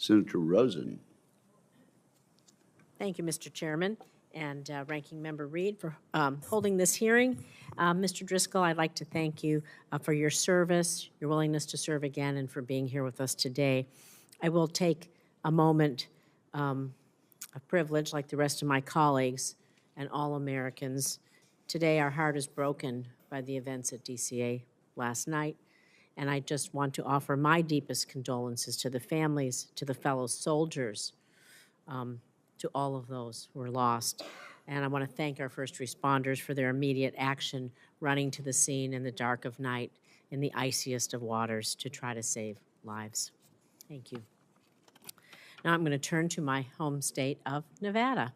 Senator Rosen. Thank you, Mr. Chairman, and Ranking Member Reed for holding this hearing. Mr. Driscoll, I'd like to thank you for your service, your willingness to serve again, and for being here with us today. I will take a moment of privilege, like the rest of my colleagues and all Americans. Today, our heart is broken by the events at DCA last night, and I just want to offer my deepest condolences to the families, to the fellow soldiers, to all of those who were lost. And I want to thank our first responders for their immediate action, running to the scene in the dark of night in the iciest of waters to try to save lives. Thank you. Now I'm going to turn to my home state of Nevada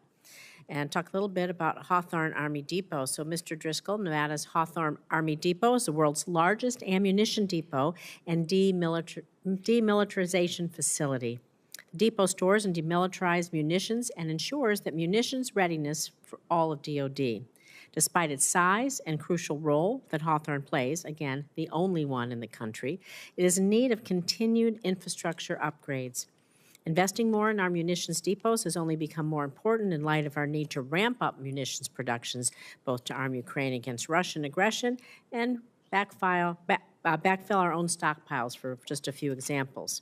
and talk a little bit about Hawthorne Army Depot. So, Mr. Driscoll, Nevada's Hawthorne Army Depot is the world's largest ammunition depot and demilitarization facility. The depot stores and demilitarized munitions and ensures that munitions readiness for all of DoD. Despite its size and crucial role that Hawthorne plays, again, the only one in the country, it is in need of continued infrastructure upgrades. Investing more in our munitions depots has only become more important in light of our need to ramp up munitions productions, both to arm Ukraine against Russian aggression and backfill our own stockpiles, for just a few examples.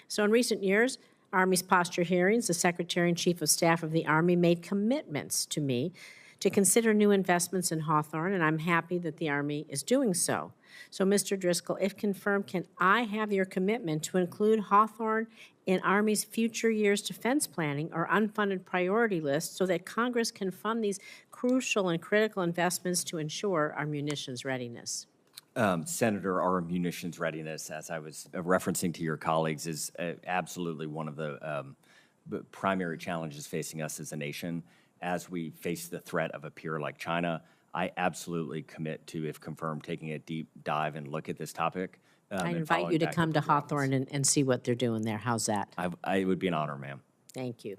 So in recent years, Army's posture hearings, the Secretary and Chief of Staff of the Army made commitments to me to consider new investments in Hawthorne, and I'm happy that the Army is doing so. So, Mr. Driscoll, if confirmed, can I have your commitment to include Hawthorne in Army's future years defense planning or unfunded priority list so that Congress can fund these crucial and critical investments to ensure our munitions readiness? Senator, our munitions readiness, as I was referencing to your colleagues, is absolutely one of the primary challenges facing us as a nation. As we face the threat of a peer like China, I absolutely commit to, if confirmed, taking a deep dive and look at this topic. I invite you to come to Hawthorne and see what they're doing there. How's that? It would be an honor, ma'am. Thank you.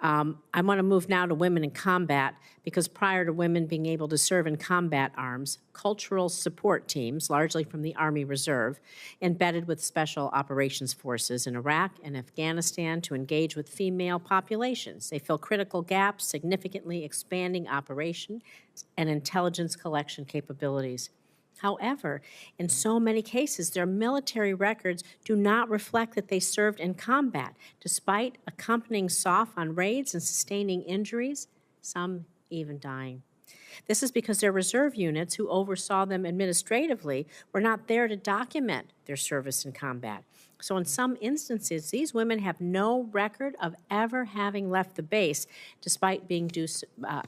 I want to move now to women in combat, because prior to women being able to serve in combat arms, cultural support teams, largely from the Army Reserve, embedded with special operations forces in Iraq and Afghanistan to engage with female populations. They fill critical gaps, significantly expanding operation and intelligence collection capabilities. However, in so many cases, their military records do not reflect that they served in combat, despite accompanying SOF on raids and sustaining injuries, some even dying. This is because their reserve units, who oversaw them administratively, were not there to document their service in combat. So in some instances, these women have no record of ever having left the base, despite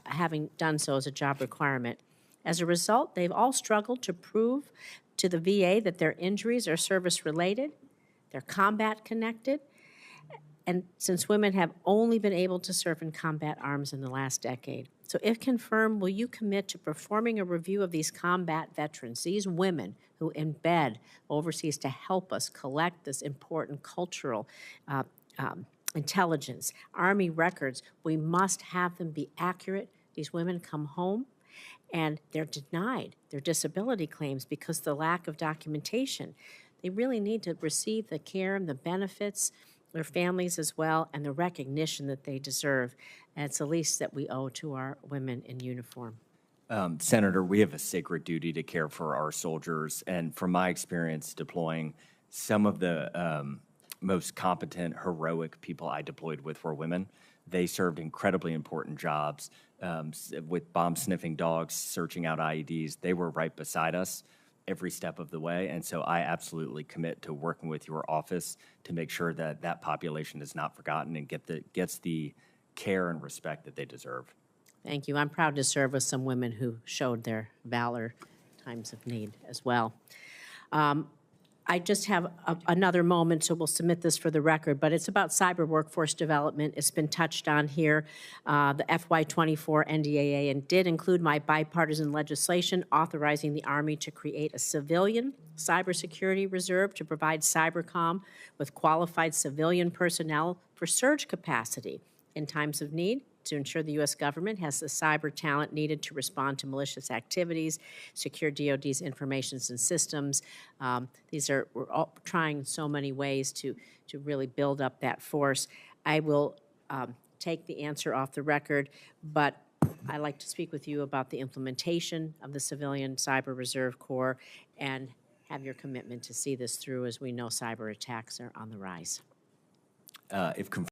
having done so as a job requirement. As a result, they've all struggled to prove to the VA that their injuries are service-related, they're combat-connected, and since women have only been able to serve in combat arms in the last decade. So if confirmed, will you commit to performing a review of these combat veterans, these women who embed overseas to help us collect this important cultural intelligence, Army records? We must have them be accurate. These women come home and they're denied their disability claims because of the lack of documentation. They really need to receive the care and the benefits, their families as well, and the recognition that they deserve. And it's the least that we owe to our women in uniform. Senator, we have a sacred duty to care for our soldiers, and from my experience deploying, some of the most competent, heroic people I deployed with were women. They served incredibly important jobs with bomb-sniffing dogs, searching out IEDs. They were right beside us every step of the way, and so I absolutely commit to working with your office to make sure that that population is not forgotten and gets the care and respect that they deserve. Thank you. I'm proud to serve with some women who showed their valor in times of need as well. I just have another moment, so we'll submit this for the record, but it's about cyber workforce development. It's been touched on here, the FY24 NDAA, and did include my bipartisan legislation authorizing the Army to create a civilian cybersecurity reserve to provide cybercom with qualified civilian personnel for surge capacity in times of need to ensure the U.S. government has the cyber talent needed to respond to malicious activities, secure DoD's informations and systems. We're all trying so many ways to really build up that force. I will take the answer off the record, but I'd like to speak with you about the implementation of the Civilian Cyber Reserve Corps and have your commitment to see this through, as we know cyber attacks are on the rise. If